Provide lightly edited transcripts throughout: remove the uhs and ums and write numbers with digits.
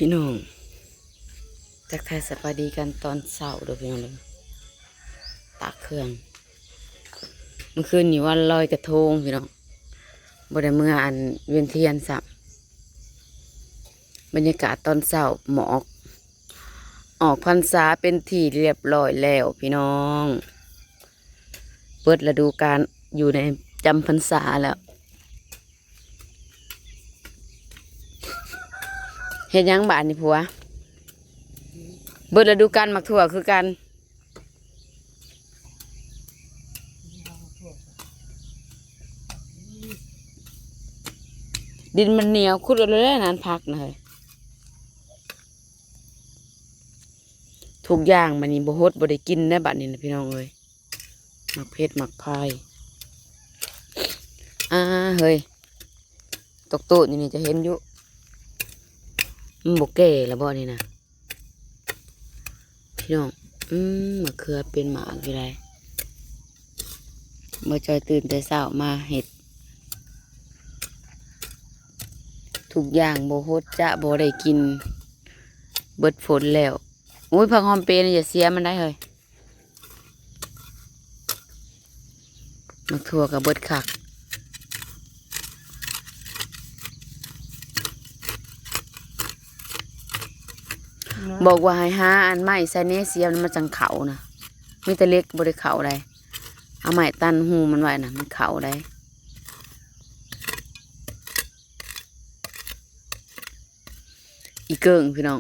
พี่น้องจากไทยสวัสดีกันตอนเช้าเด้อพี่น้องเลยตากเครื่องเมื่อคืนนี้วันลอยกระทงพี่น้องบ่ได้เมื่ออันเวียนเทียนสับบรรยากาศตอนเช้าหมอกออกพรรษาเป็นที่เรียบร้อยแล้วพี่น้องเปิดฤดูกาลอยู่ในจำพรรษาแล้วเฮ็ดหยังบ้านนี่ผัวเบิดฤดูกาลหมักถั่วคือกันดินมันเหนียวขุดเอาเลยนานพักนะเฮ้ยทุกอย่างมันนี่บ่ฮดบ่ได้กินได้บัดนี้นะพี่น้องเอ้ยหมักเพชรหมักพายเฮ้ยตกโต๊ะนี่จะเห็นอยู่มันบกแก่แล้วบ่นี่นะพี่น้องมะเขือเป็นหมากอยู่ไรเมื่อจอยตื่นแต่เช้ามาเห็ดทุกอย่างโบโฮดจะโบได้กินเบิดฝนแล้วอุ้ยผักหอมเปรย์อย่าเสียมันได้เลยมักถั่วกับเบิดคักบอกว่าให้หาอันไม้ไซเนเซียมมันจังเขานะมีแต่เล็กบริเขาได้เอาไม้ตันหูมันไว้นะมันเขาได้อีเกิงพี่น้อง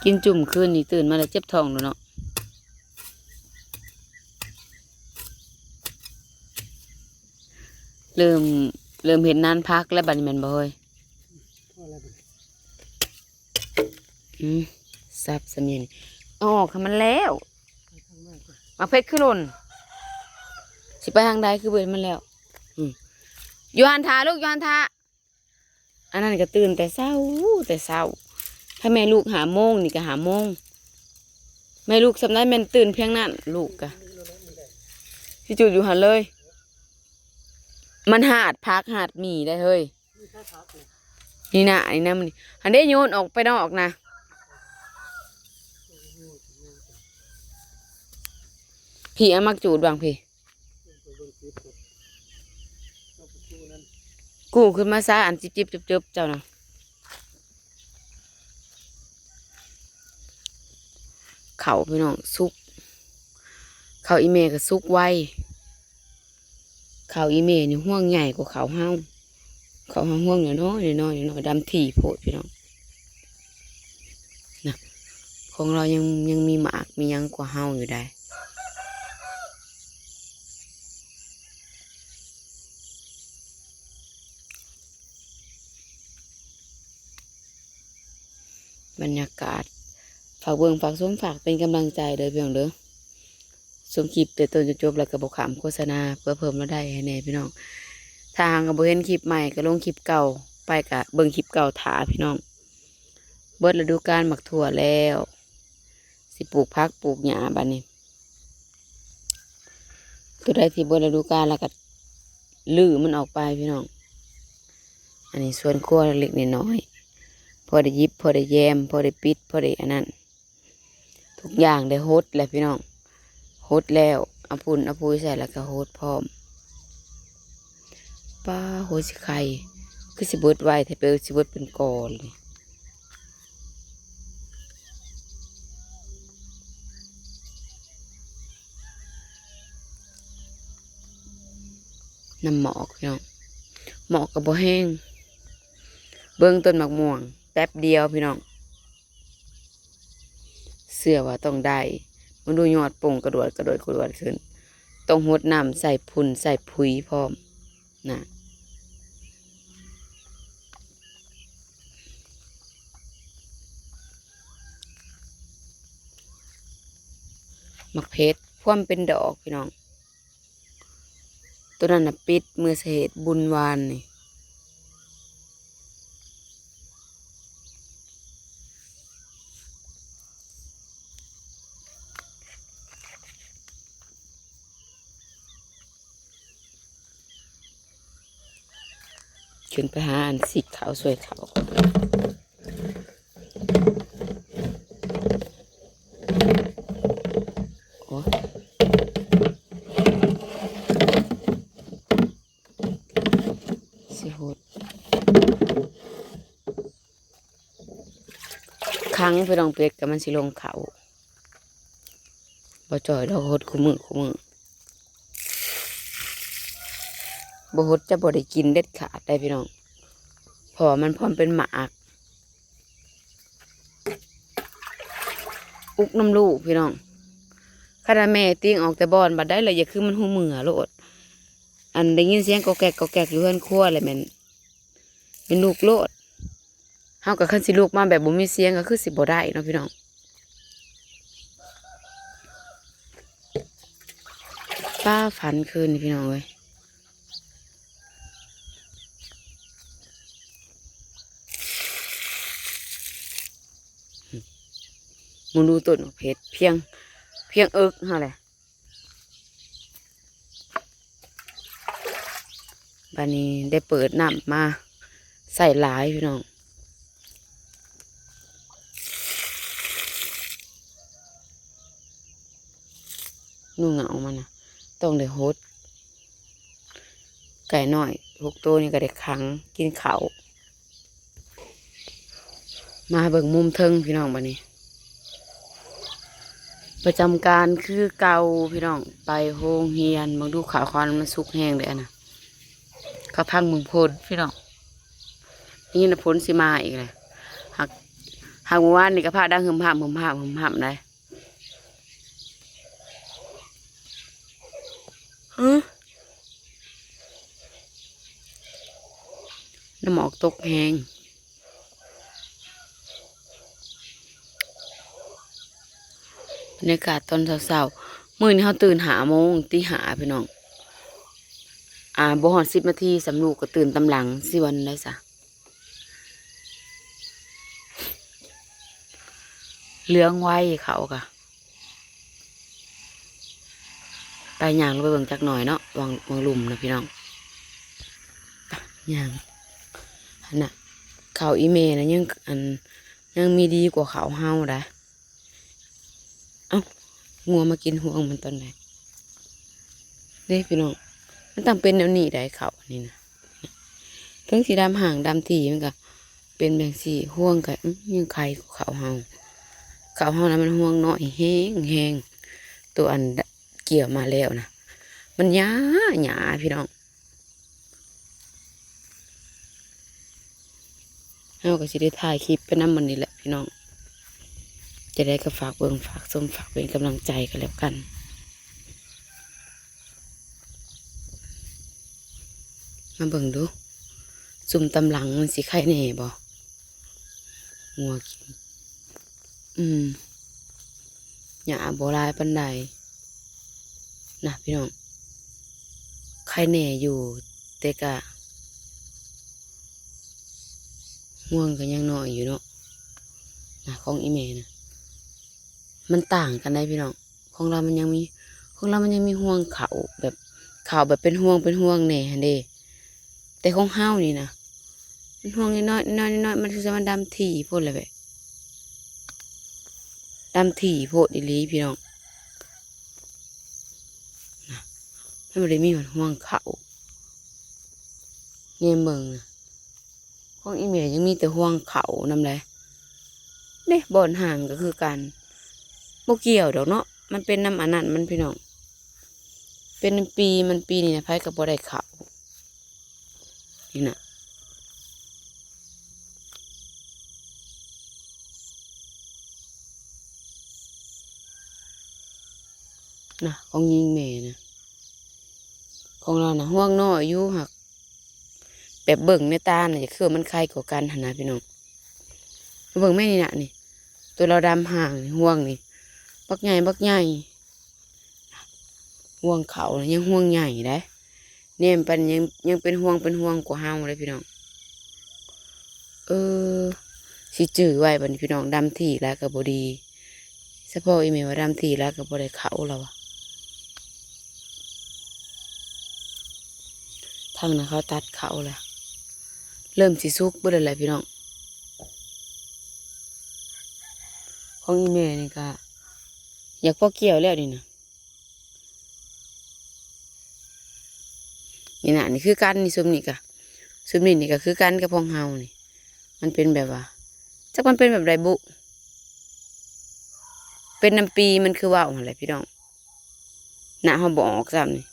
กินจุ่มคืนนี่ตื่นมาแล้วเจ็บท้องเลยเนาะเริ่มเห็นนานพักแล้วบัดนี้แมันบ่เฮ้ยซับสำเนียงอ๋อค่ะมันแล้วมาเพชรขึ้นหล่นสิไปทางใดคือเบิดมันแล้วยูฮันทาลูกยูฮันทาอันนั้นก็ตื่นแต่เช้าถ้าแม่ลูกหาโมงนี่ก็หาโมงแม่ลูกสำนักแม่นตื่นเพียงนั้นลูกกะที่จุดอยู่หันเลยมันหาดพักหาดหมี่ได้เฮ้ยนี่นะมันหันได้โยนออกไปนอกนะพี่เอามักจูดวางพี่กูขึ้นมาซะอันจิบเจ้านะเขาพี่น้องซุกเขาอีเมก็ซุกไวเขาอีเมนี่ห่วงใหญ่กว่าเขาเฮาเขาห่วงน้อยดำถี่โผดพี่น้องนะของเรายังมีหมากมียังกว่าเฮาอยู่ได้บรรยากาศฝากเบิ่งฝากส้มฝากเป็นกำลังใจเด้อพี่น้องเด้อชมคลิปแต่ต้นจนจบแล้วก็บอกขำโฆษณาเพื่อเพิ่มรายได้ให้แน่พี่น้องถ้าหากบ่เห็นคลิปใหม่ก็ลงคลิปเก่าไปกะเบิ่งคลิปเก่าถาพี่น้องเบิดฤดูกาลหมักถั่วแล้วสิปลูกพักปลูกหญ้าบัดนี้ตัวใดที่เบิดฤดูกาลแล้วก็ลื้อมันออกไปพี่น้องอันนี้ส่วนครัวเล็กๆน้อยๆพอได้ยิบพอได้แยมพอได้ปิดพอได้อันนั้นทุกอย่างได้โฮดแล้วพี่น้องโฮดแล้วเอาพุ่นเอาปุยใส่แล้วก็โฮดพร้อมป้าโฮดสิไข่คือสิเบิดไว้แต่เปิดสิเบิดเป็นกอเลยน้ำหมอกพี่น้องหมอกกับบ่แห้งเบิ้งต้นมะม่วงแป๊บเดียวพี่น้องเสื้อว่าต้องได้มันดูยอดปุ่งกระโดดขึ้นต้องหดน้ำใส่พุ่นใส่ปุ๋ยพร้อมนะมักเพชรพ่วมเป็นดอกพี่น้องตัวนั้นน่ะปิดมือเศษบุญวานนี่ ขึ้นไปหาอันสิเขาสวยเขาโอ้สิโหดครั้งไปลองเป็ดกับมันสิลงเขาบ่จ่อยดอกหดคู่มือบ่หดจะบ่ได้กินเด็ดขาดได้พี่น้องเพราะมันพร้อมเป็นหมากอุกน้ำลูกพี่น้องข้าราแม่ติ้งออกแต่บอนบัดได้เลยอย่าคือมันหูมือโลดอันได้ยินเสียงกอแกกอยู่เฮือนครัวเลยแม่นเป็นลูกโลดเฮากับคันสิลูกมาแบบบ่มีเสียงก็คือสิบ่ได้เนาะพี่น้องป้าฝันคืนพี่น้องเว้ยมึงดูต้นเพชรเพียงเอิกเฮาแหละบัดนี้ได้เปิดน้ำมาใส่หลายพี่น้องนู่เหงามันนะต้องได้โฮดไก่น้อย6 ตัวนี่ก็ได้ขังกินเขามาเบิ่งมุมเทิงพี่น้องบัดนี้ประจำการคือเก่าพี่น้องไปโรงเรียนบางดูขาวควันมันสุกแห้งเลยนะเขาพังเมืองพลพี่น้องนี่นะพ้นสิมาอีกเลยหากเมื่อวานนี่ก็พาดังหึมห้ำได้น้ำหมอกตกแห้งบรรยากาศตอนเช้าๆมื้อนี้เขาตื่น5 โมงตี 5พี่น้องบ่ฮอด10 นาทีสำลูกก็ตื่นตำหลังสิวันได้ซะเลี้ยงไว้เขากะไปย่างลงไปเบิ่งจักหน่อยเนาะวางลุ่มนะพี่น้องย่างอันน่ะเขาอีเมนะยังมีดีกว่าเขาเฮาได้เอ้างัวมากินห่วงมันตอนไหนเด้พี่น้องมันต้องเป็นแนวนี้ได้เขาอันนี้นะทั้งสีดำห่างดำทีมันก็เป็นแบบสีห่วงกับยังใครเขาเฮานะมันห่วงน้อยแห้งตัวอันเกี่ยวมาแล้วนะมันหยาพี่น้องเฮาก็สิได้ถ่ายคลิปไปน้ำมันนี่แหละพี่น้องจะได้ก็ฝากเบิ่งฝากชมฝากเป็นกำลังใจกันแล้วกันมาเบิ่งดูซุ่มตำหลังมันสิไข่แน่บ่งัวกินหญ้าบ่หลายปานใดนะพี่น้องไข่แน่อยู่แต่กะง่วงก็ยังน้อยอยู่เนาะนะของอีเมนะมันต่างกันได้พี่น้องของเรามันยังมีห่วงเขาแบบเป็นห่วงแหน่เด้แต่ของเฮานี่นะมันห่วงน้อยมันคือจะมันดำถี่โพดเลยแบบดำถี่โพดอีหลีพี่น้องนะไม่ได้มีห่วงเขาเนี่ยเบิ่งนะของอีเมยังมีแต่ห่วงเขานำเลยเด้บ่อนห่างก็คือกันบ่เกี่ยวดอกเนาะมันเป็นน้ำอันนั้นมันพี่น้องเป็นปีนี่นะไผกับบ่ได้เขานี่นะของยิงแม่นะของเรานะห่วงน้อยอยู่หักแบบเบิ่งในตาเนี่ยจะคือมันคล้ายกว่ากันหนะพี่น้องเบิ่งแม่นี่นะนี่ตัวเราดำห่างห่วงนี่บักใหญ่ห่วงเขายังห่วงใหญ่ได้เนี่ยมันยังเป็นห่วงกว่าเฮาเลยพี่น้องสิจื้อไว้บัดนี้พี่น้องดำถี่แล้วก็บ่ดีเฉพาะอีเมลว่าดำถี่แล้วก็บ่ได้เขาแล้วทางนั้นเขาตัดเขาแล้ว เริ่มสิสุกเบิดแล้วพี่น้องของอีแม่นี่ก็อยากพอเกี่ยวแล้วนี่นะนี่นะนี่คือกันนี่ซุมนี่กะซุมนี่ก็คือกันกับพองเฮานี่มันเป็นแบบว่าจักมันเป็นแบบไรบุเป็นน้ำปีมันคือว่าวอะไรพี่น้องหน้าเฮาบ่ออกซ้ำนี่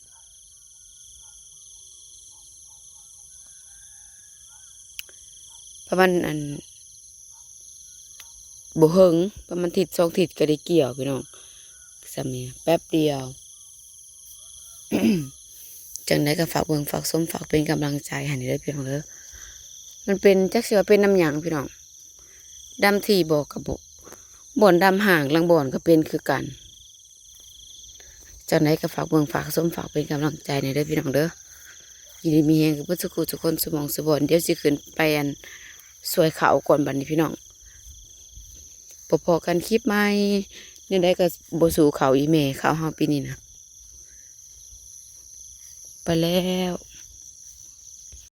ประมาณอันบ่เฮิงประมาณทิศ2 ทิศก็ได้เกี่ยวพี่น้องซ้ำนี่แป๊บเดียว จังได้ก็ฝากเบิ่งฝากส้มฝากเป็นกำลังใจให้ได้พี่น้องเด้อมันเป็นจักสิว่าเป็นน้ำหยังพี่น้องดำที่บอกกับบ่อนดำห่างลังบ่อนก็เป็นคือกันจังได้ก็ฝากเบิ่งฝากส้มฝากเป็นกำลังใจให้ได้พี่น้องเด้อยินดีมีแฮงกับผู้ทุกคนสมองสบอนเดี๋ยวสิขึ้นไปอันสวยเขาก่อนบัดนี้พี่น้องพอๆกันคลิปใหม่นี่ได้ก็บ่สู่เขาอีแม่เขาเฮาปีนี้นะไปแล้ว